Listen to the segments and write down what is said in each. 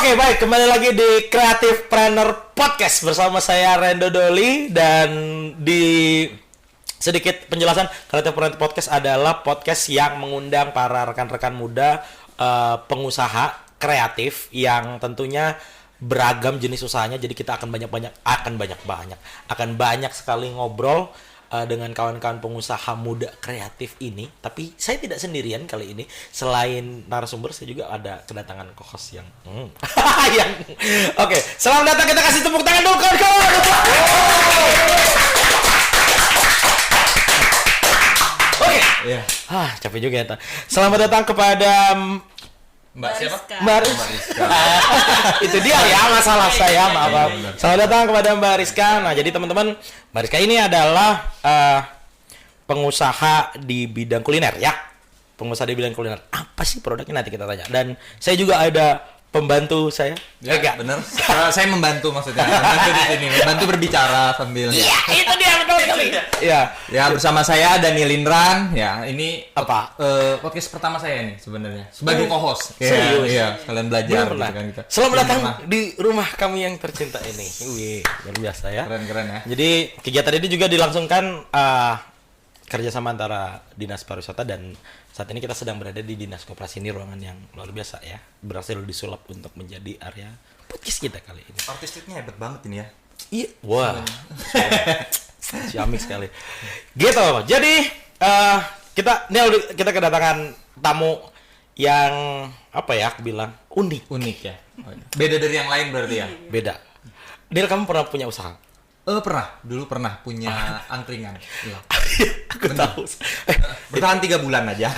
Oke, baik, kembali lagi di Creative Planner Podcast bersama saya Rendo Doli, dan di sedikit penjelasan, Creative Planner Podcast adalah podcast yang mengundang para rekan-rekan muda pengusaha kreatif yang tentunya beragam jenis usahanya. Jadi kita akan banyak sekali ngobrol dengan kawan-kawan pengusaha muda kreatif ini. Tapi saya tidak sendirian kali ini. Selain narasumber, saya juga ada kedatangan co-host yang Oke, selamat datang, kita kasih tepuk tangan dulu kawan-kawan. Oke. Iya. Capek juga ya. Selamat datang kepada Mbak siapa? Mbak Rizka. Itu dia ya masalah saya, maaf. Selamat datang kepada Mbak Rizka. Nah, jadi teman-teman, Mbak Rizka ini adalah pengusaha di bidang kuliner ya. Pengusaha di bidang kuliner. Apa sih produknya, nanti kita tanya. Dan saya juga ada pembantu saya. Ya, benar. Saya membantu maksudnya. Membantu di sini, membantu berbicara sambil. Iya, itu dia betul sekali. Iya. Ya, bersama saya Daniel Indran. Ya, ini Apa? podcast pertama saya nih sebenarnya sebagai co-host. Serius? Iya, kalian belajar gitu kan kita. Selamat datang di rumah kami yang tercinta ini. Wih, luar biasa ya. Keren-keren ya. Jadi kegiatan ini juga dilangsungkan kerjasama antara Dinas Pariwisata, dan saat ini kita sedang berada di Dinas Koperasi. Ini ruangan yang luar biasa ya, berhasil disulap untuk menjadi area podcast kita kali ini. Artistiknya hebat banget ini ya. Iya, wah, ciamik sekali. Gitu, jadi kita kedatangan tamu yang apa ya, aku bilang unik ya. Beda dari yang lain berarti ya. Beda. Del, kamu pernah punya usaha? Dulu pernah punya angkringan. Iya. Aku tahu. Bertahan 3 bulan aja.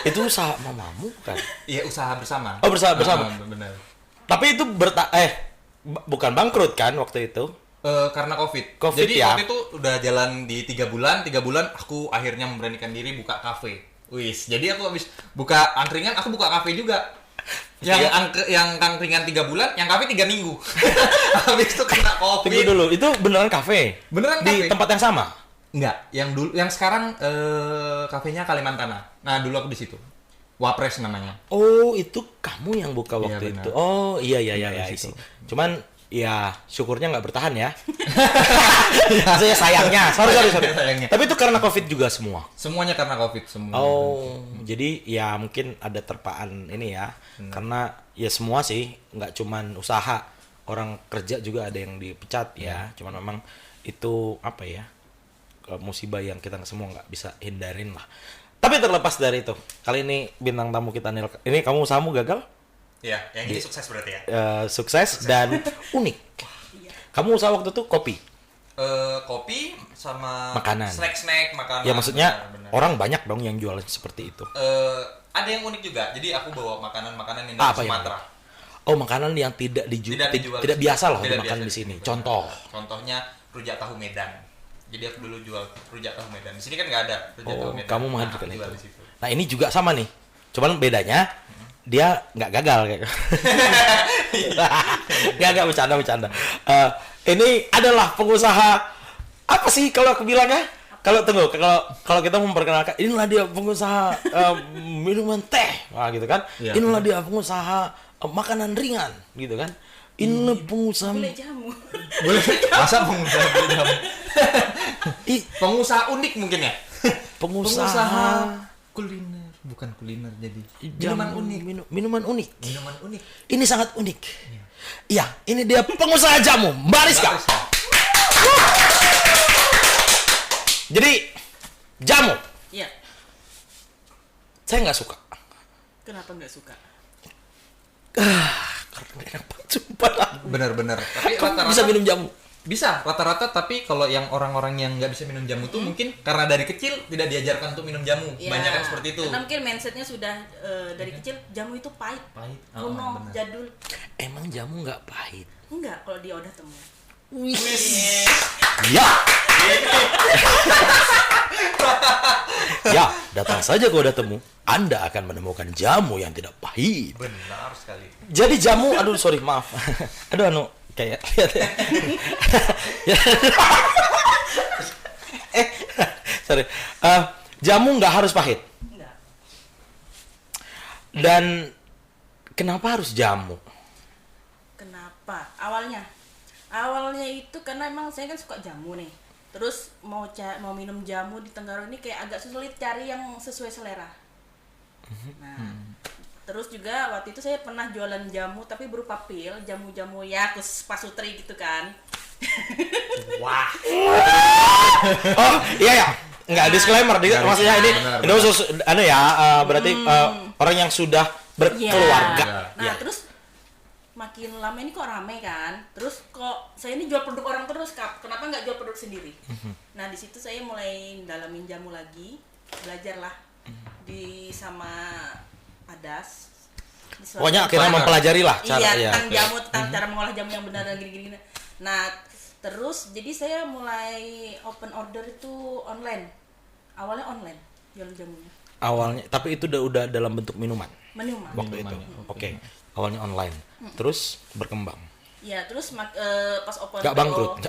Itu usaha mamamu kan? Iya, usaha bersama. Oh, bersama. Benar. Tapi itu bukan bangkrut kan waktu itu? Karena COVID. Jadi ya? Waktu itu udah jalan di 3 bulan aku akhirnya memberanikan diri buka kafe. Jadi aku habis buka angkringan, aku buka kafe juga. Yang angkringan 3 bulan, yang kafe 3 minggu. Habis itu kena COVID. Tunggu dulu, itu beneran kafe? Beneran di kafe. Tempat yang sama? Enggak, yang sekarang kafenya Kalimantan. Nah, dulu aku di situ. Wapres namanya. Oh, itu kamu yang buka waktu benar. itu. Oh, iya sih. Cuman ya syukurnya nggak bertahan ya. Maksudnya sayangnya. Sorry. Sayangnya. Tapi itu karena COVID juga semua. Semuanya karena COVID semua. Oh, jadi ya mungkin ada terpaan ini ya. Karena ya semua sih, nggak cuman usaha, orang kerja juga ada yang dipecat ya. Cuman memang itu apa ya, musibah yang kita semua nggak bisa hindarin lah. Tapi terlepas dari itu, kali ini bintang tamu kita Nil. Ini kamu usahamu gagal? Iya, yang ini sukses berarti ya. Sukses dan unik. Kamu usaha waktu itu kopi? Kopi sama makanan. Snack makanan. Ya maksudnya benar. Orang banyak dong yang jual seperti itu. Ada yang unik juga. Jadi aku bawa makanan yang Apa dari Sumatera. Oh, makanan yang tidak dijual, tidak biasa loh dimakan di sini. Contohnya rujak tahu Medan. Jadi aku dulu jual rujak tahu Medan. Di sini kan nggak ada rujak tahu Medan. Kamu menghadirkan jual itu. di situ. Nah, ini juga sama nih. Cuman bedanya dia nggak gagal kayak. Nggak bercanda. Ini adalah pengusaha apa sih kalau aku bilangnya? Kalau kita memperkenalkan, inilah dia pengusaha minuman teh, gitu kan? Ya. Inilah dia pengusaha makanan ringan, gitu kan? Inilah pengusaha boleh jamu. Boleh. Masa pengusaha boleh jamu? Pengusaha unik mungkin ya? Pengusaha kuliner, bukan kuliner jadi. Minuman unik. Minuman unik. Ini sangat unik. Iya, ini dia pengusaha jamu, Mbak Rizka. Jadi jamu, Iya. saya nggak suka. Kenapa nggak suka? Karena nggak enak banget, sumpah. Benar-benar. Tapi Kamu bisa minum jamu? Bisa, rata-rata. Tapi kalau yang orang-orang yang nggak bisa minum jamu tuh mungkin karena dari kecil tidak diajarkan untuk minum jamu. Ya, Banyak kan seperti itu. Karena mungkin mindsetnya sudah dari kecil jamu itu pahit, kuno, benar. jadul. Emang jamu nggak pahit? Enggak, kalau dia udah temu. Ya. Ya, datang saja kalau udah temu. Anda akan menemukan jamu yang tidak pahit. Benar sekali. Jadi jamu, sorry, maaf. Kayak lihat ya. Sorry. Jamu nggak harus pahit. Enggak. Dan Kenapa harus jamu? Kenapa? Awalnya itu karena emang saya kan suka jamu nih. Terus mau minum jamu di Tenggarong ini kayak agak sulit cari yang sesuai selera. Nah, terus juga waktu itu saya pernah jualan jamu tapi berupa pil, jamu-jamu ya khusus pasutri gitu kan. Wah. Oh iya ya, nggak disclaimer, maksudnya ini khusus berarti orang yang sudah berkeluarga. Nah terus makin lama ini kok rame kan, terus kok saya ini jual produk orang terus, kenapa nggak jual produk sendiri? Nah di situ saya mulai dalamin jamu lagi, belajar lah sama Adas. Pokoknya akhirnya mempelajari lah cara tentang jamu, tentang cara mengolah jamu yang benar dan gini-gini. Nah terus jadi saya mulai open order itu online. Awalnya online jual jamunya. Awalnya, tapi itu udah dalam bentuk minuman. Minuman. Waktu itu. Oke. Awalnya online. Terus berkembang. Ya, terus pas open Gak bangkrut.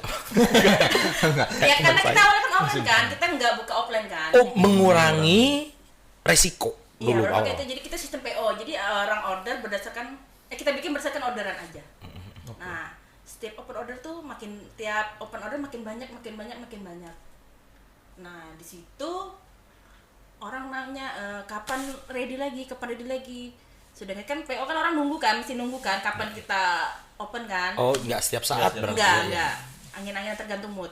Ya karena kita awalnya kan online kan, kita nggak buka offline kan. Oh, mengurangi resiko Iya, dulu awal. jadi kita sistem PO. Jadi orang order berdasarkan kita bikin berdasarkan orderan aja. Nah, setiap open order tuh tiap open order makin banyak. Nah, di situ orang nanya kapan ready lagi. Sedangkan kan PO kan orang nunggu kan, mesti nunggu kan kapan kita open kan. Oh, nggak setiap saat berarti. Enggak. Angin-angin tergantung mood.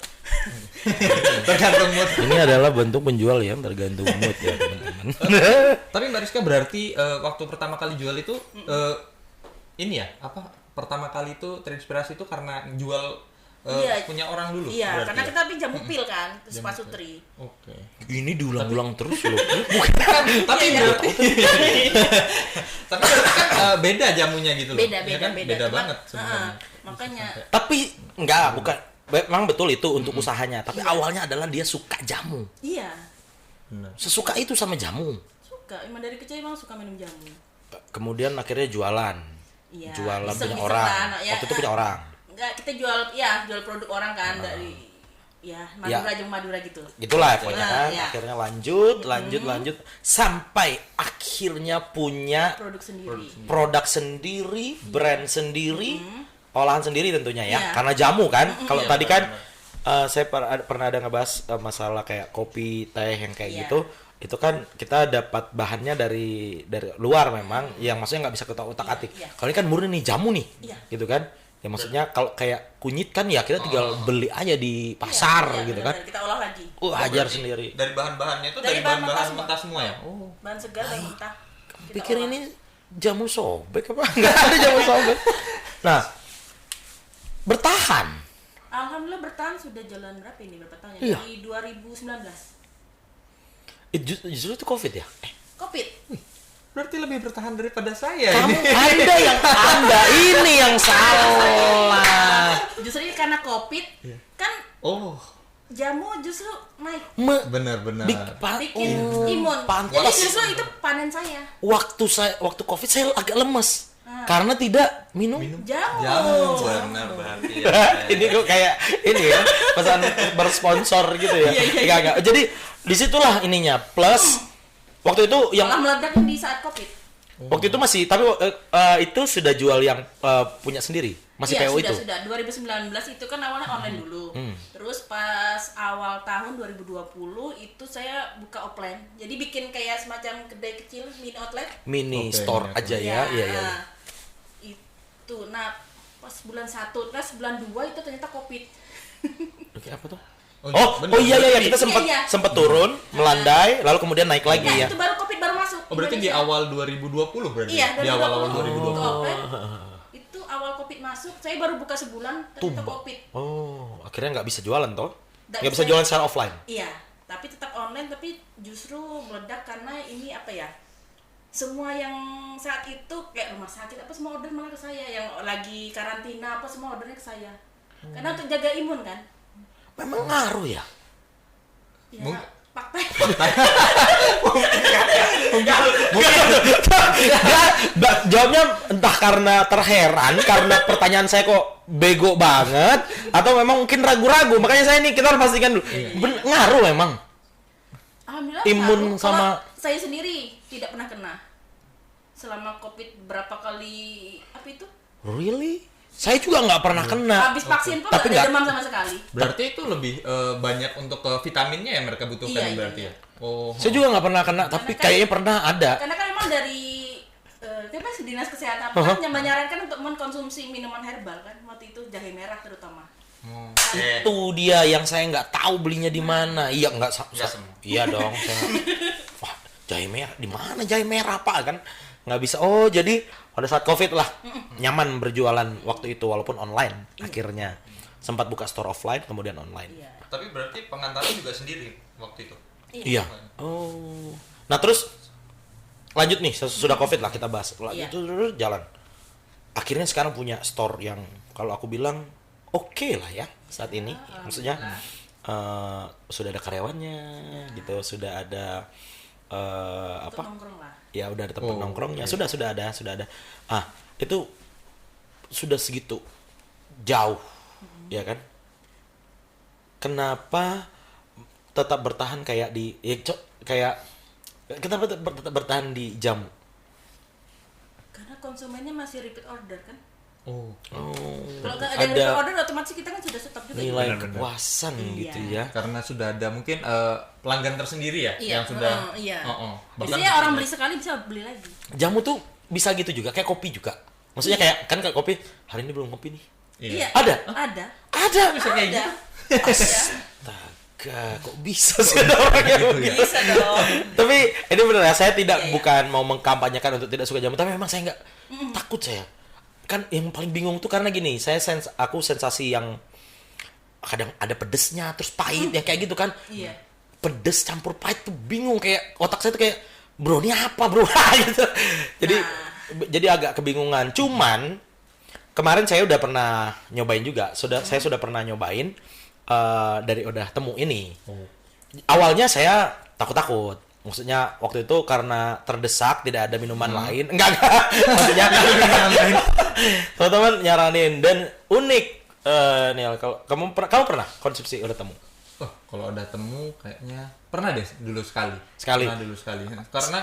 Tergantung mood. Ini adalah bentuk penjual yang tergantung mood ya, teman-teman. Tapi Mbak Rizka berarti waktu pertama kali jual itu ini ya, pertama kali itu terinspirasi itu karena jual punya orang dulu. Iya, karena kita jamu pil kan, terus pasutri. Oke. Ini diulang-ulang terus loh. Tapi berarti kan beda jamunya gitu loh. Beda. Beda Cuma, banget sebenarnya. Makanya Tapi bukan. Memang betul itu untuk usahanya, tapi awalnya adalah dia suka jamu. iya, Sesuka itu sama jamu. suka. Emang dari kecil emang suka minum jamu. Kemudian akhirnya jualan. Iya. Jualan punya Iseng-iseng orang. kan, ya. Waktu itu punya orang. Enggak, kita jual produk orang kan dari Madura, jamu Madura gitu. Gitulah pokoknya kan. Iya. Akhirnya lanjut sampai akhirnya punya produk sendiri, brand sendiri, olahan sendiri tentunya ya. Iya. Karena jamu kan. Kalau Iya, tadi kan benar. saya pernah ada ngebahas masalah kayak kopi, teh yang kayak Iya. gitu. Itu kan kita dapat bahannya dari luar memang, yang maksudnya nggak bisa kita utak-atik. Iya. Kalau ini kan murni nih jamu nih, Iya. gitu kan? Ya maksudnya kalau kayak kunyit kan ya kita tinggal beli aja di pasar gitu kan. Kita olah lagi. Hajar Berarti sendiri. Dari bahan-bahannya itu Dari dari bahan bahan-bahan mentah mentah semua ya? Oh. Bahan segar, bahan mentah. Kita Pikir olah. ini jamu sobek apa? Nggak ada jamu sobek. Nah, bertahan. Alhamdulillah bertahan sudah jalan berapa tahun ya? Iya. Dari 2019. Justru itu COVID ya? Covid. Berarti lebih bertahan daripada saya Kamu ini. Anda ini yang salah. Justru ini karena Covid kan Oh, jamu justru naik. benar-benar. Bikin imun. pantas. Jadi justru itu panen saya. Waktu COVID saya agak lemes karena tidak minum. Jamu. Benar berarti ya. Ini kok kayak ini ya pesan bersponsor gitu ya. Enggak. Jadi disitulah ininya plus waktu itu yang Malah meledak di saat Covid. waktu itu masih tapi itu sudah jual yang punya sendiri masih Iya, PO itu. sudah 2019 itu kan awalnya online dulu. Terus pas awal tahun 2020 itu saya buka offline. Jadi bikin kayak semacam kedai kecil mini outlet. Mini Oke, store oke. aja ya. Iya. Itu. Nah, pas bulan 1, terus bulan 2 itu ternyata Covid. Oke, apa tuh? benar. Iya kita sempat Iya. sempat turun, melandai, lalu kemudian naik lagi Nah, ya. itu baru Covid baru masuk. Oh, berarti di Indonesia. awal 2020 berarti? Iya, Di awal-awal 2020. 2020. Itu awal Covid masuk, saya baru buka sebulan ternyata Tumbang. Covid. Oh, akhirnya nggak bisa jualan toh? Nggak Nggak bisa bisa. jualan secara offline. Iya, tapi tetap online, tapi justru meledak karena ini apa ya? Semua yang saat itu kayak rumah sakit apa semua order malah ke saya, yang lagi karantina apa semua ordernya ke saya. Karena untuk jaga imun kan. Memang ngaruh ya. Ya, fakta. Jawabnya entah karena terheran karena pertanyaan saya kok bego banget atau memang mungkin ragu-ragu, makanya saya ini kita harus pastikan dulu. Ngaruh memang. Alhamdulillah Imun ngaruh. sama- Kalau saya sendiri tidak pernah kena. selama COVID berapa kali apa itu? Really? Saya juga nggak pernah kena. Habis vaksin pun Tapi nggak ada nggak- demam sama sekali. Berarti itu lebih banyak untuk vitaminnya ya mereka butuhkan Iya, berarti iya. ya. Oh. Saya juga nggak pernah kena, tapi kan- kayaknya pernah ada. Karena kan memang dari apa sih dinas kesehatan kan yang menyarankan untuk mengkonsumsi minuman herbal kan waktu itu jahe merah terutama. Oh. Itu dia yang saya nggak tahu belinya di mana. Iya nggak Nggak semua. Iya dong. Wah, jahe merah di mana jahe merah Pak kan? Nggak bisa. Oh jadi pada saat COVID lah nyaman berjualan waktu itu walaupun online akhirnya sempat buka store offline kemudian online. Iya. Tapi berarti pengantarnya juga sendiri waktu itu. Iya. Oh. Nah terus lanjut nih sudah COVID lah kita bahas. Iya. Terus jalan. Akhirnya sekarang punya store yang kalau aku bilang oke lah ya saat ini. Maksudnya sudah ada karyawannya gitu, sudah ada Untuk apa? nongkrong lah. Ya udah ada tempat nongkrongnya. Sudah ada. Ah, itu sudah segitu jauh. Ya kan? Kenapa tetap bertahan kayak di kayak kenapa tetap bertahan di jamu? Karena konsumennya masih repeat order kan. Oh. Kalau nggak ada repeat order otomatis kita kan sudah stop juga. Nilai Benar-benar. kepuasan Iya. gitu ya. Karena sudah ada mungkin pelanggan tersendiri ya Iya. yang sudah. Iya. Bahkan- Biasanya orang beli sekali bisa beli lagi. Jamu tuh bisa gitu juga, kayak kopi juga. Maksudnya kayak kan kayak kopi, hari ini belum kopi nih. Iya. Ada? Ada. Ada. Bisa kayak Ada. gitu. Astaga, kok bisa sih ada orang yang begitu? Bisa dong. Tapi ini bener ya, saya tidak Iya, iya. bukan mau mengkampanyekan untuk tidak suka jamu, tapi memang saya nggak takut saya. Kan yang paling bingung tuh karena gini, aku sensasi yang kadang ada pedesnya terus pahit yang kayak gitu kan. Iya. Pedes campur pahit tuh bingung, kayak otak saya tuh kayak bro ini apa bro gitu. Jadi agak kebingungan. Cuman kemarin saya udah pernah nyobain juga. Saya sudah pernah nyobain dari udah temu ini. Awalnya saya takut-takut. Maksudnya waktu itu karena terdesak tidak ada minuman lain. Enggak. Maksudnya teman-teman nyaranin dan unik. Niel, kamu pernah konsumsi udah temu? Oh, kalau ada temu kayaknya pernah deh dulu sekali. Sekali? Pernah dulu sekali. Karena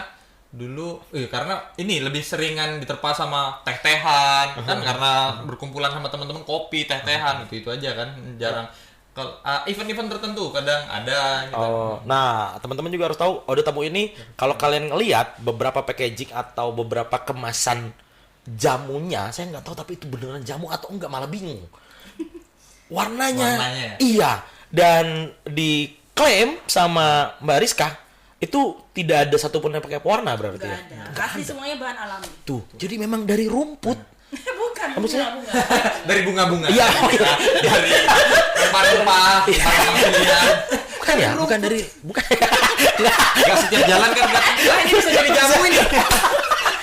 dulu karena ini lebih seringan diterpa sama teh-tehan kan karena berkumpulan sama teman-teman kopi, teh-tehan itu aja kan jarang. Kalau event-event tertentu kadang ada gitu. Oh, nah teman-teman juga harus tahu Oda Tamu ini kalau kalian ngelihat beberapa packaging atau beberapa kemasan jamunya, saya nggak tahu tapi itu beneran jamu atau enggak, malah bingung. Warnanya, Warnanya. iya, dan diklaim sama Mbak Rizka itu tidak ada satupun yang pakai pewarna berarti Nggak ya. ada. Asli semuanya bahan alami. Tuh, jadi memang dari rumput. Bukan Maksudnya- bunga. Dari bunga-bunga. Iya. Dari rempah-rempah, rempah pilihan. Bukan ya, bukan dari bukan. Enggak setiap jalan kan enggak. Ini bisa jadi jamu ini.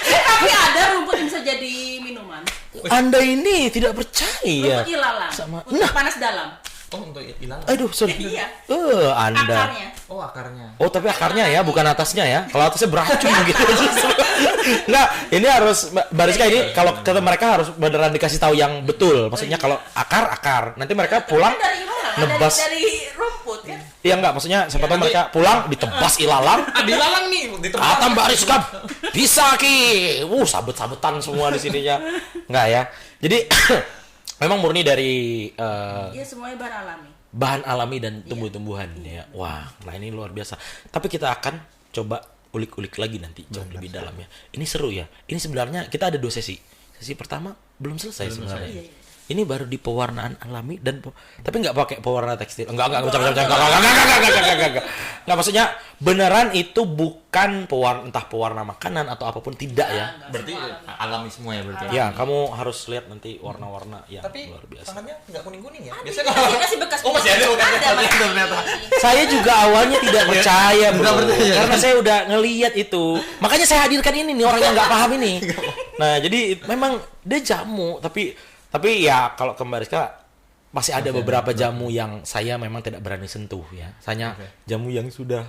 Tapi ada rumput yang bisa jadi minuman. Anda ini tidak percaya. Rumput ilalang. Sama- Untuk Nah. panas dalam. Oh, untuk hilang. Aduh, sorry. Iya. Anda. Akarnya. Oh, akarnya. Oh, tapi akarnya ya, bukan atasnya ya. Kalau atasnya beracun gitu. Enggak, ini harus Mbak Rizka ini kalau kata mereka harus beneran dikasih tahu yang betul. Maksudnya kalau akar. Nanti mereka pulang Kan dari ilalang, nebas. dari rumput kan. Iya enggak, maksudnya siapa tahu mereka pulang ditebas ilalang. Dilalang nih di tempat. Kata Mbak Rizka, bisa ki. Sabet-sabetan semua di sininya. Enggak ya. Jadi memang murni dari Iya, semuanya bahan alami. bahan alami dan tumbuh-tumbuhan ya. Wah, nah ini luar biasa. Tapi kita akan coba ulik-ulik lagi nanti jauh lebih dalam ya. Ini seru ya. Ini sebenarnya kita ada 2 sesi. Sesi pertama belum selesai sebenarnya. Iya, iya. Ini baru di pewarnaan alami dan tapi nggak pakai pewarna tekstil. Enggak, maksudnya beneran itu bukan entah pewarna makanan atau apapun tidak ya. Berarti alami semua ya berarti. Ya, kamu harus lihat nanti warna-warna yang Tapi luar biasa. tangannya enggak kuning-kuning ya. Ada, Biasanya masih bekas. Oh, masih ada bekas. Ada, masih. Ternyata. Saya juga awalnya tidak percaya, bro. Nggak percaya. Karena saya udah ngeliat itu. Makanya saya hadirkan ini nih orang yang nggak paham ini. Nah, jadi memang dia jamu, tapi ya kalau ke Mbak Rizka masih ada beberapa jamu yang saya memang tidak berani sentuh ya. Saya jamu yang sudah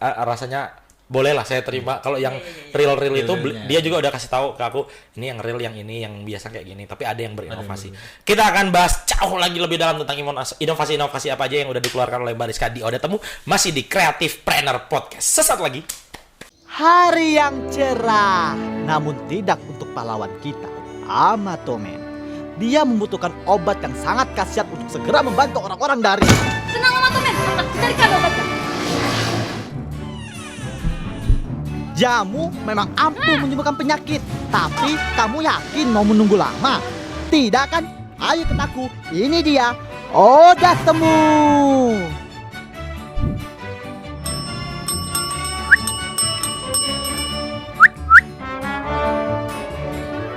rasanya bolehlah saya terima. Kalau yang real itu Real-realnya. dia juga udah kasih tahu ke aku, ini yang real, yang ini yang biasa kayak gini, tapi ada yang berinovasi. Kita akan bahas jauh lagi lebih dalam tentang inovasi-inovasi apa aja yang udah dikeluarkan oleh Mbak Rizka di Oda Temu, masih di Creative Planner Podcast. Sesaat lagi. Hari yang cerah. namun tidak untuk pahlawan kita, Amatomen. Dia membutuhkan obat yang sangat khasiat untuk segera membantu orang-orang dari... Tenang Amatomen, akan carikan obatnya. Jamu memang ampuh menyembuhkan penyakit, tapi kamu yakin mau menunggu lama? Tidak kan? Ayo ketaku, ini dia, obat temu.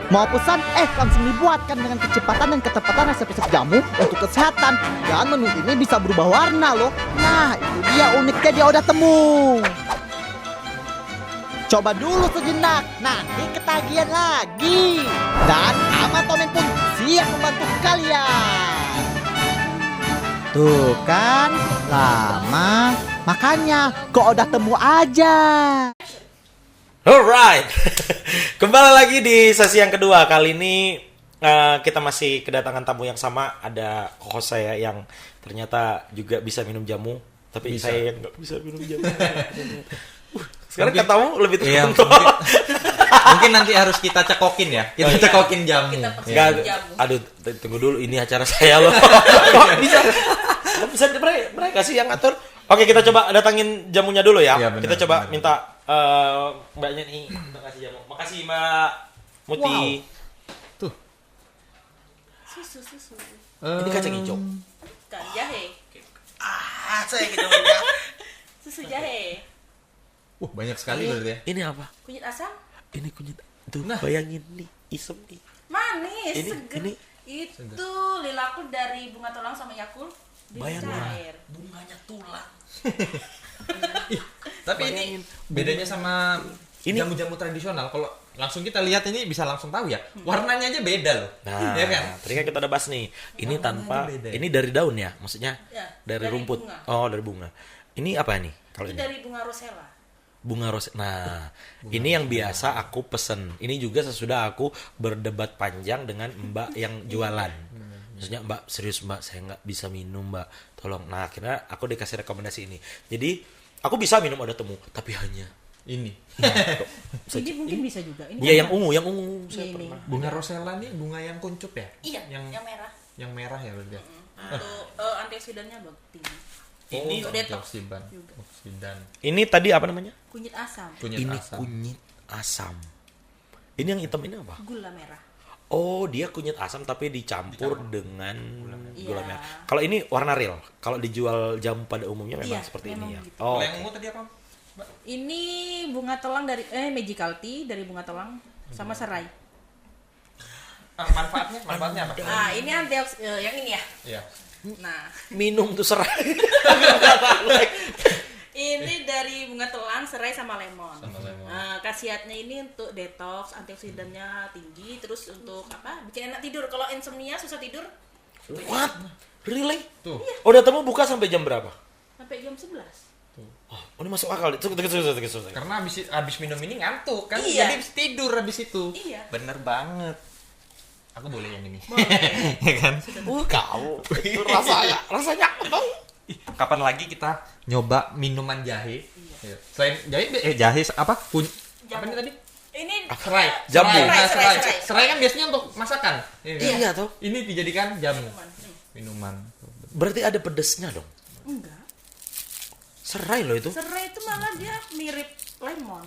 Mau pesan? Langsung dibuatkan dengan kecepatan dan ketepatan resep-resep jamu untuk kesehatan. Dan menu ini bisa berubah warna loh. Nah, itu dia uniknya di obat temu. Coba dulu sejenak, nanti ketagihan lagi. Dan Amatomen pun siap membantu kalian. Tuh kan, lama. Makanya ke odah temu aja. Alright, kembali lagi di sesi yang kedua. Kali ini kita masih kedatangan tamu yang sama. Ada host saya yang ternyata juga bisa minum jamu, tapi Bisa. saya yang nggak bisa minum jamu. Sekarang katamu lebih Iya, tertentu. mungkin nanti harus kita cekokin ya. Kita cekokin jamu. Kita Iya. Enggak, jamu. aduh, tunggu dulu, ini acara saya loh. Kok bisa? Kok bisa mereka sih yang atur? Oke, kita coba datangin jamunya dulu ya. Iya, benar, Kita coba benar. minta mbaknya nih untuk kasih jamu. Makasih Mbak Muti. Tuh. Susu. Ini kacang hijau. Kan jahe. Saya kejamunya. Susu jahe. Banyak sekali berarti ya. Ini apa? Kunyit asam. Ini kunyit. Tuh, Nah. bayangin nih, isem nih. Manis, Ini- seger. ini- Itu lilaku dari bunga tolang sama Yakult. Bayangin. Dicair. Bunganya tulang. Tapi ini bedanya sama Ini- jamu-jamu tradisional. Kalau langsung kita lihat ini bisa langsung tahu ya. Warnanya aja beda loh. Nah, ya kan? tadi kan kita udah bahas nih. Ini Warnanya tanpa, aja beda ya? ini dari daun ya, maksudnya Ya, dari dari rumput. bunga. Oh, dari bunga. Ini apa nih? Kalau Itu ini dari bunga rosella. bunga rose. Nah, ini yang biasa aku pesen. Ini juga sesudah aku berdebat panjang dengan Mbak yang jualan. Maksudnya Mbak, serius Mbak, saya nggak bisa minum Mbak, tolong. Nah, akhirnya aku dikasih rekomendasi ini. Jadi aku bisa minum obat temu, tapi hanya Ini. Ini mungkin bisa juga. Ini Iya, yang apa? ungu, yang ungu. Saya Ini. pernah. Bunga rosella nih bunga yang kuncup ya? Iya, Yang merah. yang merah ya berarti. ya? Untuk antioksidannya tinggi. Ini Untuk detox antioksidan. juga. Oksidan. Ini tadi apa namanya? Kunyit asam, Kunyit Ini asam. kunyit asam. Ini yang hitam ini apa? gula merah. Oh, dia kunyit asam tapi dicampur dengan gula Iya. merah. Kalau ini warna real. Kalau dijual jamu pada umumnya memang Iya, seperti memang ini ya. gitu. Oh, Kalau yang oke. ungu tadi apa? Mbak? Ini bunga telang dari magical tea dari bunga telang sama serai. Manfaatnya apa? Nah, ini yang ini ya. Iya. Nah, Minum tuh serai. ini dari bunga telang, serai sama lemon. Sama lemon. Nah, khasiatnya ini untuk detox, antioksidannya tinggi, terus untuk apa? Bikin enak tidur. Kalau insomnia susah tidur What? Really? Tuh. Udah temu buka sampai jam berapa? sampai jam 11. Oh, ini masuk akal. Tunggu. Karena habis minum ini ngantuk kan, Iya. jadi habis tidur habis itu. Iya. Bener banget. Aku boleh yang ini. Boleh. Ya kan? Kau. Itu rasanya apa tau? Kapan lagi kita nyoba minuman jahe? Iya. Selain jahe apa? Apa Jamu. ini tadi? Ini Serai. Jambu. Serai. Nah, Serai. Serai kan biasanya untuk masakan. Iya kan? Iya tuh. Ini dijadikan jamu. minuman. Minuman. Berarti ada pedesnya dong. Enggak. Serai loh itu. Serai itu malah dia mirip lemon.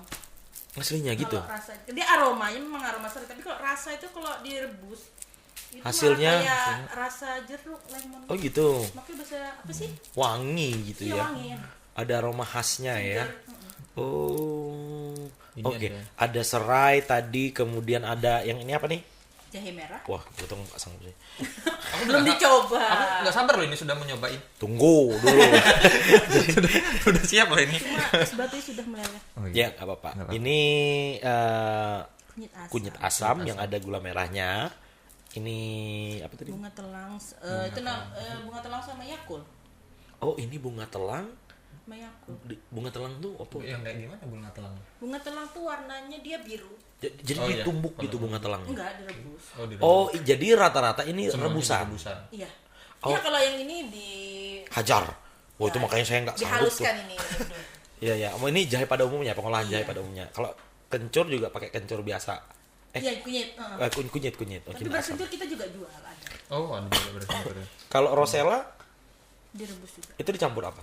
Aslinya gitu. Kalau rasa dia aromanya memang aroma serai, tapi kalau rasa itu kalau direbus itu Hasilnya- malah kayak rasa jeruk lemon. Oh gitu. Makanya bahasa apa sih? Wangi gitu Iya, ya. wangi ya. Ada aroma khasnya ya. Oh. Ini Oke, ada. ada serai tadi, kemudian ada yang ini apa nih? Jahe merah. Wah, gue tuh nggak sanggup sih. Belum dicoba. Aku nggak sabar loh ini sudah mau nyobain. Tunggu dulu. Sudah siap loh ini. Cuma es batunya sudah meleleh. Oh, Ya, nggak apa-apa. Nggak apa-apa. Ini Kunyit asam. kunyit asam yang ada gula merahnya. Ini apa tadi? Bunga telang, bunga telang sama Yakult. Oh, ini bunga telang. Sama Yakult. Bunga telang tuh apa? Yang kayak gimana bunga telang? Bunga telang tuh warnanya dia biru. Jadi Oh, iya. ditumbuk gitu bunga telangnya. Enggak, direbus. Oh, jadi rata-rata ini Semuanya rebusan. rebusan. Iya. Oh. Ya kalau yang ini Hajar. Oh, itu Ya, makanya saya nggak sanggup tuh. dihaluskan ini. Iya, ya. Oh, ini jahe pada umumnya, pengolahan jahe pada umumnya. Kalau kencur juga pakai kencur biasa. Iya, kunyit. Kunyit. Oh, Tapi kunyit beras asam. kencur kita juga jual ada. Oh, ada juga beras kencur. Kalau rosella Direbus juga. itu dicampur apa?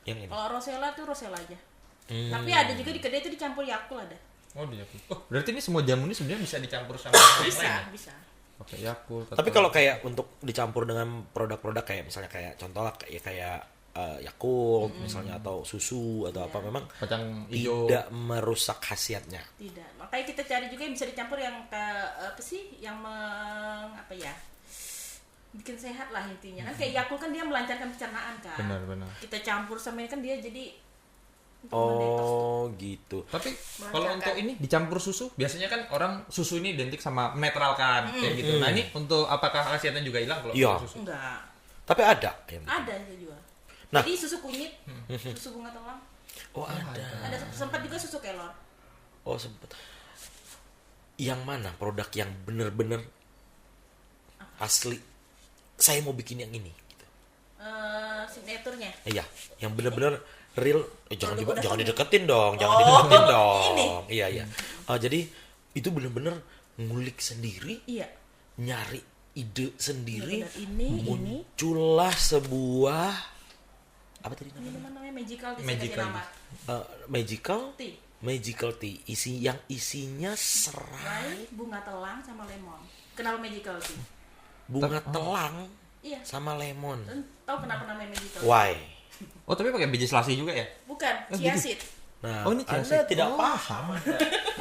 Yang ini. Kalau rosella tuh rosella aja. Hmm. Tapi ada juga di kedai itu dicampur Yakult ada. Oh, di Yakult. Oh, berarti ini semua jamu ini sebenarnya bisa dicampur sama yang lain ya? Bisa. Pakai Yakult. Tapi kalau kayak untuk dicampur dengan produk-produk kayak misalnya kayak contoh lah kayak Yakult misalnya atau susu atau apa memang kacang hijau. tidak merusak khasiatnya. Tidak. Makanya kita cari juga yang bisa dicampur yang apa sih? Yang apa ya? Bikin sehat lah intinya. Kan kayak Yakult kan dia melancarkan pencernaan kan. Benar. Kita campur sama ini kan dia jadi untuk mendetoks tuh. Oh gitu. Tapi kalau untuk ini dicampur susu, biasanya kan orang susu ini identik sama menetralkan kayak gitu. Nah, ini untuk apakah khasiatnya juga hilang kalau Iya. pakai susu? Enggak. Tapi ada yang Ada yang jual. Nah. Jadi susu kunyit, susu bunga telang, Oh ada. ada sempat juga susu kelor. Oh sempet. Yang mana produk yang bener-bener asli? Saya mau bikin yang ini. Gitu. Signaturnya. Iya, yang bener-bener real. Jangan Produk udah jangan punya. dideketin dong, jangan Oh, dideketin dong. ini. Iya. Jadi itu bener-bener ngulik sendiri, Iya. nyari ide sendiri, Iya, benar. Ini. muncullah sebuah apa tadi namanya? Minuman namanya magical tea. Magical Saya kasih nama. Magical tea isinya serai Serai, bunga telang sama lemon. Kenapa magical tea? bunga telang Iya. sama lemon. Tahu kenapa namanya magical? Why? Oh, tapi pakai biji selasi juga ya? Bukan, chia seed. Nah, Oh, ini chia Anda seed. tidak Oh. paham.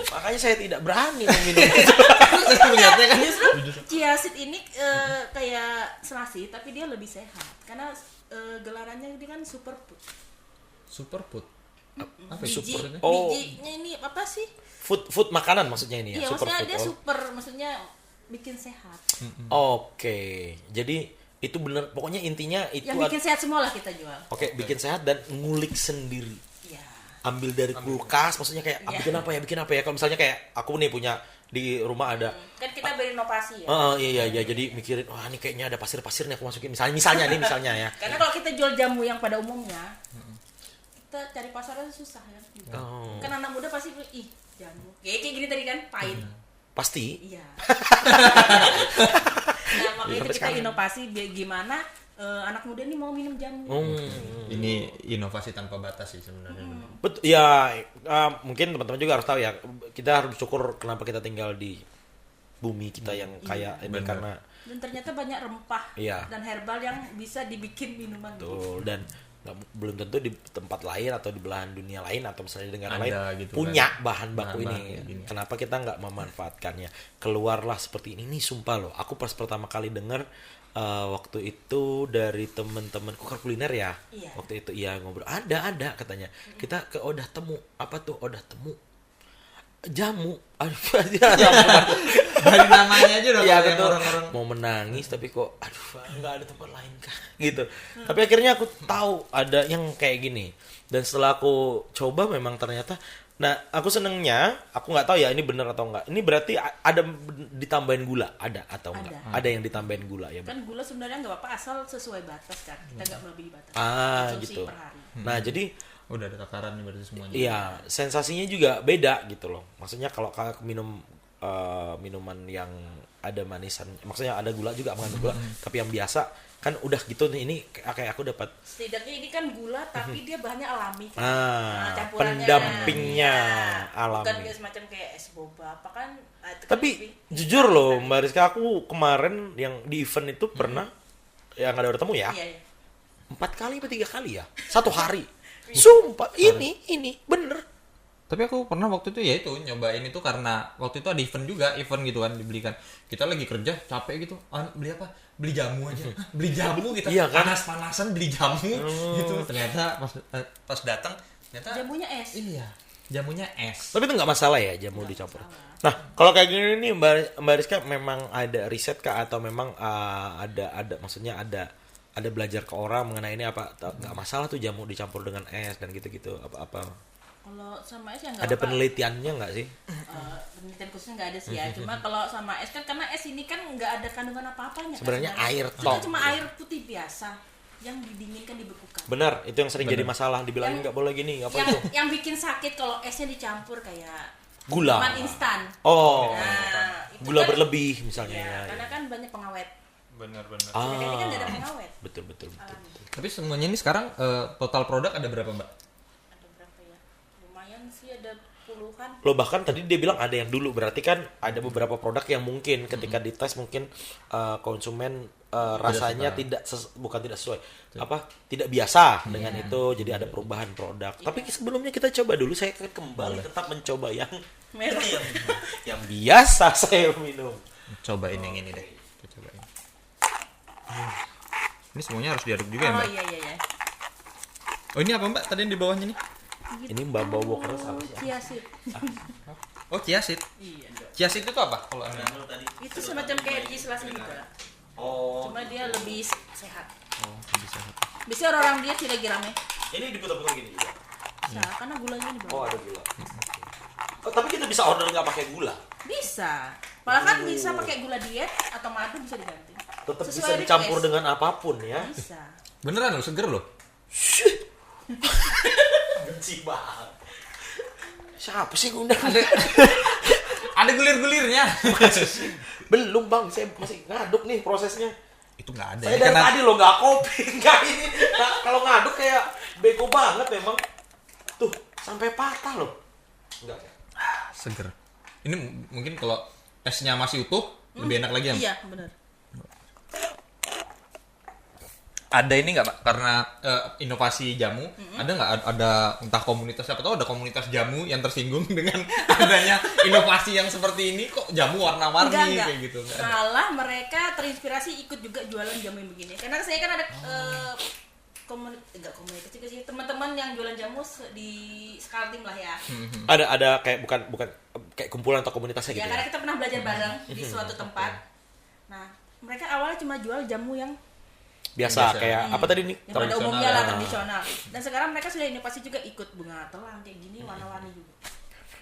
Makanya saya tidak berani meminum itu. Saya melihatnya kan Chia seed ini kayak selasi tapi dia lebih sehat karena gelarannya dia kan superfood. superfood. Apa ya Biji, superfoodnya? Oh. bijinya ini apa sih? Food makanan maksudnya ini ya, Iya, maksudnya superfood. dia Oh. super, maksudnya bikin sehat. Oke. Jadi itu bener pokoknya intinya itu Yang bikin sehat semua lah kita jual. Oke, bikin sehat dan ngulik sendiri. Iya. Ambil dari kulkas, maksudnya kayak Iya. bikin apa ya? Kalau misalnya kayak aku nih punya di rumah ada Kan kita berinovasi ya. iya jadi mikirin wah ini kayaknya ada pasir-pasir nih aku masukin misalnya ya. Karena kalau kita jual jamu yang pada umumnya, kita cari pasarnya susah ya. Oh. Kan anak muda pasti ih jamu. Kayak gini tadi kan pahit. Pasti. Iya. Nah, makanya Sampai itu kita sekarang. inovasi biar gimana anak muda ini mau minum jamu. Ini inovasi tanpa batas sih sebenarnya. Betul ya, mungkin teman-teman juga harus tahu ya, kita harus bersyukur kenapa kita tinggal di bumi kita yang kaya ini Bener. karena Dan ternyata banyak rempah Iya. dan herbal yang bisa dibikin minuman. betul dan belum tentu di tempat lain atau di belahan dunia lain atau misalnya di negara Ada lain gitu punya kan. bahan baku Bahan ini. baku gini. Kenapa kita nggak memanfaatkannya? Keluarlah seperti ini. Nih sumpah loh, aku pas pertama kali dengar waktu itu dari temen-temenku kan kuliner ya. Iya. Waktu itu iya ngobrol ada katanya. Kita ke Odah Temu. Apa tuh Odah Temu? Jamu. Aduh, Dari namanya aja udah Iya kayak betul. orang-orang. Mau menangis tapi kok aduh nggak ada tempat lain kah gitu. Tapi akhirnya aku tahu ada yang kayak gini. Dan setelah aku coba memang ternyata nah aku senengnya aku nggak tahu ya ini bener atau enggak. Ini berarti ada ditambahin gula ada atau enggak? Ada yang ditambahin gula ya. Kan gula sebenarnya nggak apa-apa asal sesuai batas kan. Kita nggak melebihi batas. Ah Konsumsi gitu. per hari. Nah jadi Udah ada takaran nih berarti semuanya. iya sensasinya juga beda gitu loh. Maksudnya kalau kakak minum minuman yang ada manisan, maksudnya ada gula juga mengandung gula, tapi yang biasa kan udah gitu nih ini kayak aku dapat Setidaknya ini kan gula tapi dia bahannya alami kan. Campurannya pendampingnya Bukan alami. kayak semacam kayak es boba apa kan. Itu kan Tapi lebih- jujur loh Mbak Rizka, aku kemarin yang di event itu pernah yang ada ketemu ya, Iya, iya. 4 kali atau 3 kali ya, satu hari. Sumpah ini bener. Tapi aku pernah waktu itu ya itu nyobain itu karena waktu itu ada event gitu kan dibelikan. Kita lagi kerja capek gitu, beli apa? Beli jamu aja. Beli jamu kita. Iya kan? Panas-panasan beli jamu gitu. Ternyata pas datang ternyata Jamunya es. iya, jamunya es. Tapi itu nggak masalah ya jamu dicampur. Nah kalau kayak gini nih Mbak Rizka memang ada riset kah atau memang ada maksudnya ada belajar ke orang mengenai ini apa? Nggak masalah tuh jamu dicampur dengan es dan gitu-gitu apa? Kalau sama es ya nggak Ada apa. penelitiannya nggak sih? Penelitian khususnya nggak ada sih ya. Cuma kalau sama es kan karena es ini kan nggak ada kandungan apa-apanya. Sebenarnya kan, air Itu tok. cuma air putih biasa yang didinginkan dibekukan. Benar, itu yang sering jadi masalah. Dibilangin nggak boleh gini, apa itu? Yang bikin sakit kalau esnya dicampur kayak Gula. Minuman instan. Oh. Nah, itu Gula kan- berlebih misalnya Iya, ya. karena kan banyak pengawet. Benar-benar. Ah. Sedangkan ini kan nggak ada pengawet. Betul betul betul. Alami. Tapi semuanya ini sekarang total produk ada berapa, Mbak? Ada berapa ya? Lumayan sih, ada puluhan. Lo bahkan tadi dia bilang ada yang dulu, berarti kan ada beberapa produk yang mungkin ketika dites mungkin konsumen rasanya bukan tidak sesuai, tidak biasa dengan itu, jadi ada perubahan produk. Tapi sebelumnya kita coba dulu, saya akan kembali tetap mencoba yang Merah. yang biasa saya minum. Cobain yang ini deh. Kita cobain. Ini semuanya harus diaduk juga ya, Oh Mbak? iya. Oh, ini apa, Mbak? Tadi yang di bawahnya nih? Ini Mbak Bobo keras apa sih? Chia seed. Oh, chia seed. Iya. Chia seed itu apa kalau Anda? Itu semacam kayak legislasi juga. Oh, Cuma dia lebih sehat. Oh, bisa. Biasanya orang-orang dia tidak rame. ini diputar-putar gini juga. Bisa, karena gulanya di Oh, bawah. ada gula. Oh, tapi kita bisa order nggak pakai gula. Bisa. Malah kan bisa pakai gula diet atau madu bisa diganti. Tetap Sesuai bisa dicampur request. dengan apapun ya. Bisa. Beneran loh, seger loh. Benci banget. Siapa sih ngundang? Ada gulir-gulirnya. Belum bang, saya masih ngaduk nih prosesnya. Itu nggak ada. Saya ya, dari karena tadi lo nggak kopi, nggak ini. Nah, kalau ngaduk kayak bego banget memang. Tuh sampai patah loh. Enggak. seger. Ini mungkin kalau esnya masih utuh lebih enak lagi ya, Mbak? Iya, benar. Ada ini nggak, Pak? Karena inovasi jamu, ada nggak ada entah komunitas, siapa tahu ada komunitas jamu yang tersinggung dengan adanya inovasi yang seperti ini, kok jamu warna-warni Enggak. kayak gitu? Nggak ada. Malah mereka terinspirasi ikut juga jualan jamu yang begini. Karena saya kan ada komunitas juga sih, teman-teman yang jualan jamu di Skaltim lah ya. Ada kayak bukan kayak kumpulan atau komunitasnya Ya gitu karena ya. kita pernah belajar bareng di suatu tempat. Nah, mereka awalnya cuma jual jamu yang Biasa kayak apa tadi nih? yang pada Tradisional umumnya lah ya. tradisional. Dan sekarang mereka sudah inovasi juga, ikut bunga telang kayak gini warna-warni juga.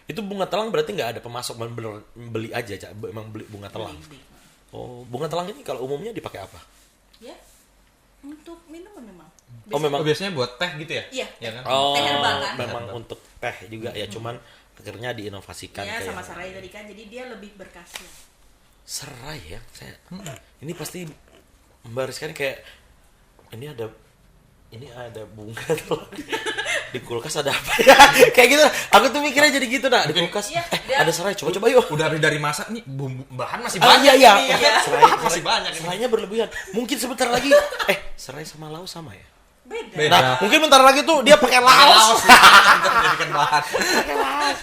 Itu bunga telang berarti nggak ada pemasok, bener beli aja, Cak. Emang beli bunga telang. Beli. Oh, bunga telang ini kalau umumnya dipakai apa? Ya, untuk minuman memang. Oh, memang. Oh, biasanya buat teh gitu ya? Iya. Ya kan? Oh, Teh herbal kan? memang untuk teh juga ya, cuman akhirnya diinovasikan Ya kayak sama serai tadi kan, jadi dia lebih berkhasiat. serai ya. Ini pasti Mbak Rizka ini kayak ini ada bunga telang. Di kulkas ada apa ya? Kayak gitu. Aku tuh mikirnya jadi gitu nah, di kulkas. Iya, dia- Ada serai, coba yuk. Udah habis dari masak nih, bumbu bahan masih Ah, banyak iya. ini, ya kan? Serai, Masih banyak ini. serainya berlebihan. Mungkin sebentar lagi serai sama laos sama ya? Beda. Beda. Nah, mungkin bentar lagi tuh dia pakai laos. Untuk menjadikan bahan. Pakai laos.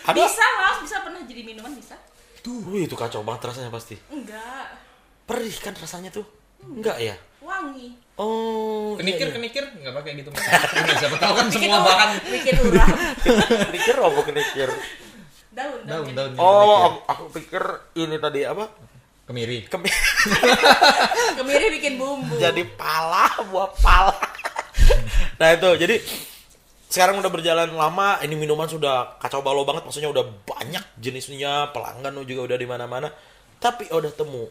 Ada. Bisa lah, bisa pernah jadi minuman bisa? Tuh, itu kacau banget rasanya pasti. Enggak, Perih kan rasanya tuh? Enggak ya? wangi. Oh, Kenikir nggak pakai gitu. Siapa tahu kan Bikin semua urap, bahan bikin urap. kenikir apa kenikir? Daun. Oh, aku pikir ini tadi apa? Kemiri. Kemiri bikin bumbu. Jadi buah pala. Nah itu, jadi sekarang udah berjalan lama, ini minuman sudah kacau balau banget, maksudnya udah banyak jenisnya, pelanggan juga udah di mana-mana. Tapi udah temu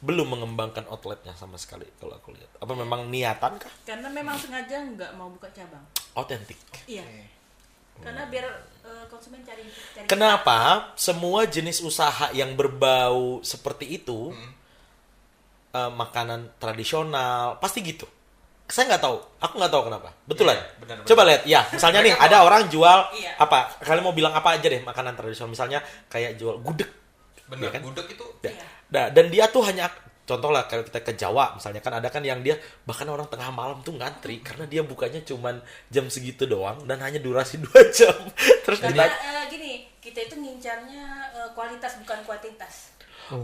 belum mengembangkan outletnya sama sekali kalau aku lihat. Apa memang niatan kah? Karena memang sengaja nggak mau buka cabang. Otentik. Iya. Karena biar konsumen cari. Kenapa semua jenis usaha yang berbau seperti itu, makanan tradisional, pasti gitu. Saya nggak tahu, aku nggak tahu kenapa. Betulan? Iya, benar. Coba lihat, ya. Misalnya nih ada orang jual Iya. apa? Kalian mau bilang apa aja deh makanan tradisional? Misalnya kayak jual gudeg. Bener, Iya kan? gudeg itu. Nah, dan dia tuh hanya contoh lah kalau kita ke Jawa misalnya kan ada kan yang dia bahkan orang tengah malam tuh ngantri karena dia bukanya cuman jam segitu doang dan hanya durasi 2 jam. Terus Karena kita gini, kita itu ngincarnya kualitas bukan kuantitas.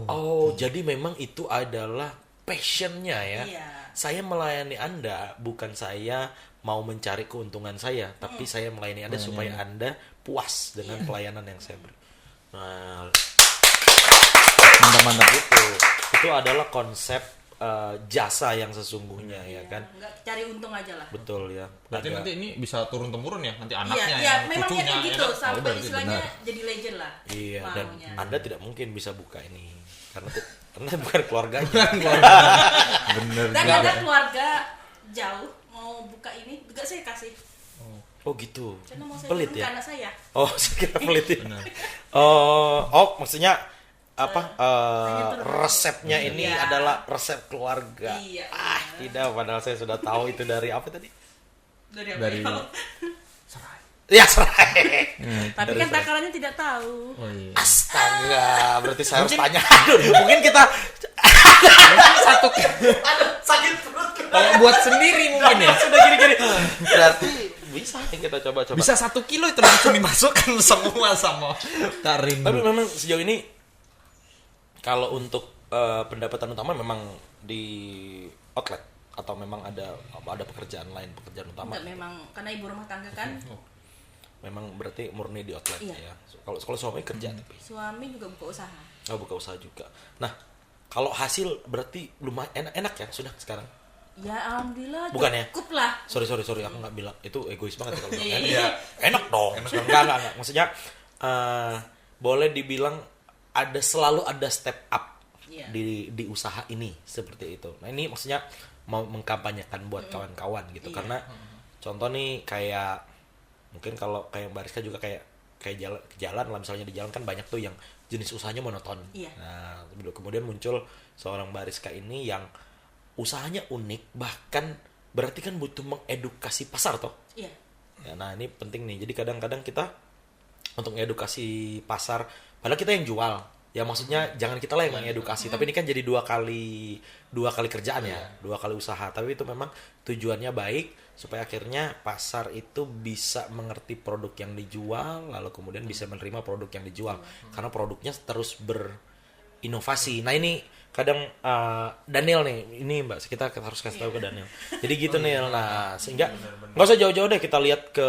oh, jadi memang itu adalah passionnya ya. Iya. Saya melayani Anda bukan saya mau mencari keuntungan saya, tapi saya melayani Anda supaya Anda puas dengan pelayanan yang saya beri. Nah, Mantap. itu adalah konsep jasa yang sesungguhnya ya kan. Nggak cari untung aja lah. Betul ya. Berarti Agak- nanti ini bisa turun temurun ya, nanti anaknya Iya, yang memang cucunya kayak gitu ya kan? Oh, sampai berarti istilahnya benar. jadi legend lah. Iya, dan maunya. Anda tidak mungkin bisa buka ini karena bukan keluarganya. Bener. Dan juga. ada keluarga jauh mau buka ini juga saya kasih. Oh gitu. Karena mau saya Pelit turun ke ya? anak saya. Oh, saya kira pelit ya. Benar. Maksudnya apa? hanya turun. Resepnya ini Iya. adalah resep keluarga. Iya, Tidak, padahal saya sudah tahu itu dari apa tadi? Dari Ya, serai. Tapi kan takarannya tidak tahu. Oh iya. Astaga, berarti saya harus tanya. Aduh, mungkin kita Satu sakit perut. kalau buat sendiri mungkin ya. Sudah gini-gini. Berarti bisa yang kita coba-coba. Bisa 1 kilo itu langsung dimasukkan semua sama Kak Rindu. Tapi memang sejauh ini kalau untuk pendapatan utama memang di outlet atau memang ada pekerjaan lain, pekerjaan utama. Enggak, memang karena ibu rumah tangga kan. Memang berarti murni di outlet Iya. ya. Kalau suami kerja tapi Suami juga buka usaha. buka usaha juga. Nah, kalau hasil berarti lumayan enak ya sudah sekarang. Ya alhamdulillah Bukan ya? cukup lah. Sorry aku nggak bilang itu egois banget ya kalau bilang Iya, enak. iya. Enak dong. Enggak. Maksudnya boleh dibilang selalu ada step up Iya. di usaha ini seperti itu. Nah, ini maksudnya mau mengkampanyekan buat kawan-kawan gitu. Iya. Karena contoh nih kayak mungkin kalau kayak Mbak Rizka juga kayak jalan lah, misalnya di jalan kan banyak tuh yang jenis usahanya monoton. Iya. Nah, kemudian muncul seorang Mbak Rizka ini yang usahanya unik, bahkan berarti kan butuh mengedukasi pasar toh. Iya. Ya, nah ini penting nih. Jadi kadang-kadang kita untuk mengedukasi pasar, padahal kita yang jual. Ya maksudnya jangan kita lah yang mengedukasi, tapi ini kan jadi dua kali kerjaan ya, 2 kali usaha. Tapi itu memang tujuannya baik supaya akhirnya pasar itu bisa mengerti produk yang dijual, lalu kemudian bisa menerima produk yang dijual, karena produknya terus berinovasi. Nah ini kadang Daniel nih, ini Mbak, kita harus kasih tahu ke Daniel. Jadi gitu nih, nah sehingga nggak usah jauh-jauh deh, kita lihat ke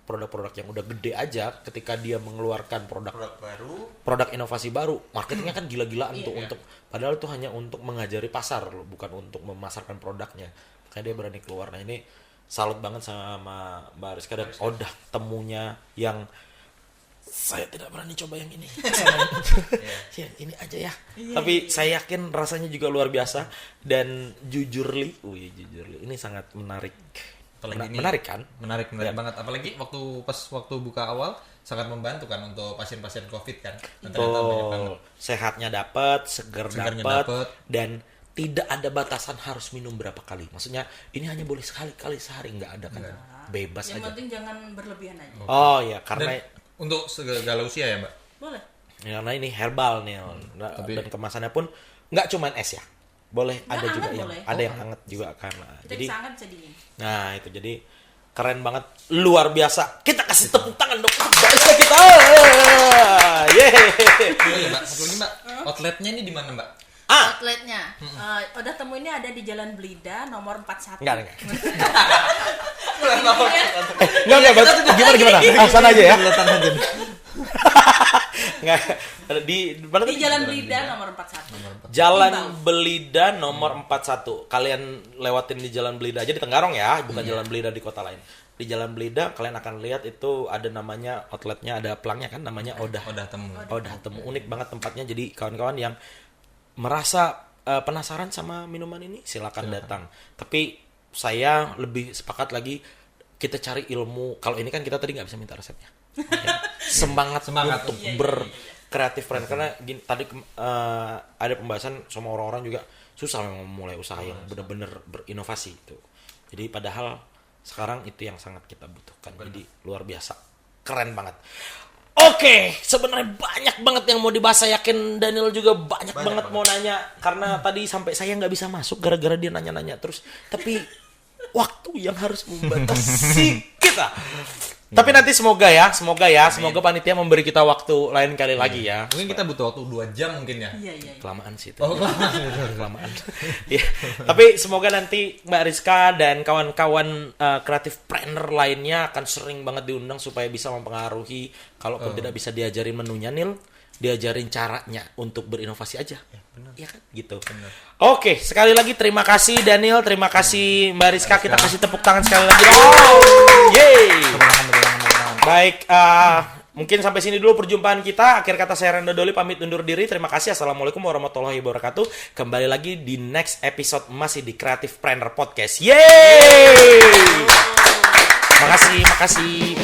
produk-produk yang udah gede aja, ketika dia mengeluarkan produk inovasi baru, marketingnya kan gila-gilaan tuh untuk padahal itu hanya untuk mengajari pasar loh, bukan untuk memasarkan produknya. Makanya dia berani keluar. Nah ini salut banget sama Mbak Rizka dan Odah temunya yang saya tidak berani coba yang ini. Yang ini aja ya. Tapi saya yakin rasanya juga luar biasa dan jujurly ini sangat menarik. Apalagi ini Menarik kan? Menarik Ya. banget. Apalagi waktu buka awal sangat membantu kan untuk pasien-pasien COVID kan. Dan ternyata banyak banget. Betul. Sehatnya dapat, Segernya dapat, dapet. dan tidak ada batasan harus minum berapa kali. Maksudnya ini hanya boleh sekali sehari, nggak ada kan? Bebas Yang aja. penting jangan berlebihan aja. Oh ya, karena Dan untuk segala usia ya Mbak. Boleh. karena ini herbal nih, dan kemasannya pun nggak cuman es ya. Boleh Nggak, ada juga hangat yang boleh. ada yang hangat juga karena. Kita Jadi bisa hangat bisa dingin. nah itu jadi keren banget, luar biasa. Kita kasih tepuk tangan dong. Bisa kita. Yeay. Oh iya Mbak, satu lagi Mbak. Outletnya ini di mana Mbak? Outletnya, udah temu ini ada di Jalan Belida nomor 41. Enggak. Iya, Gimana? Sana aja ya. Enggak. Di mana Di tadi? Jalan Belida nomor 41. Jalan Imbau. Belida nomor 41. Kalian lewatin di Jalan Belida aja di Tenggarong ya, bukan Jalan Belida di kota lain. Di Jalan Belida kalian akan lihat itu ada namanya, outletnya ada pelangnya kan, namanya Odah. Odah Temu. Unik banget tempatnya. Jadi kawan-kawan yang merasa penasaran sama minuman ini silakan datang. Tapi saya lebih sepakat lagi kita cari ilmu. Kalau ini kan kita tadi nggak bisa minta resepnya. Ya. Semangat untuk berkreatif friend, karena gini, tadi ada pembahasan sama orang-orang juga susah memang memulai usaha yang benar-benar berinovasi itu. Jadi padahal sekarang itu yang sangat kita butuhkan. Jadi luar biasa, keren banget. Oke, sebenarnya banyak banget yang mau dibahas. Saya yakin Daniel juga banyak banget mau nanya, karena tadi sampai saya nggak bisa masuk gara-gara dia nanya-nanya terus. Tapi waktu yang harus membatasi kita. Tapi nanti semoga panitia memberi kita waktu lain kali lagi ya. Mungkin kita butuh waktu 2 jam mungkin ya. Iya. Kelamaan sih itu. Oh, Kelamaan. Ya. Tapi semoga nanti Mbak Rizka dan kawan-kawan kreatif planner lainnya akan sering banget diundang supaya bisa mempengaruhi. Kalaupun tidak bisa diajarin menunya, Nil, diajarin caranya untuk berinovasi aja. Iya kan? Gitu. Oke, sekali lagi terima kasih Daniel, terima kasih Mbak Rizka. Kita kasih tepuk tangan sekali lagi. Yeay. Baik, mungkin sampai sini dulu perjumpaan kita. Akhir kata saya Randa Doli pamit undur diri. Terima kasih. Assalamualaikum warahmatullahi wabarakatuh. Kembali lagi di next episode masih di Creative Planner Podcast. Yeay! kasih.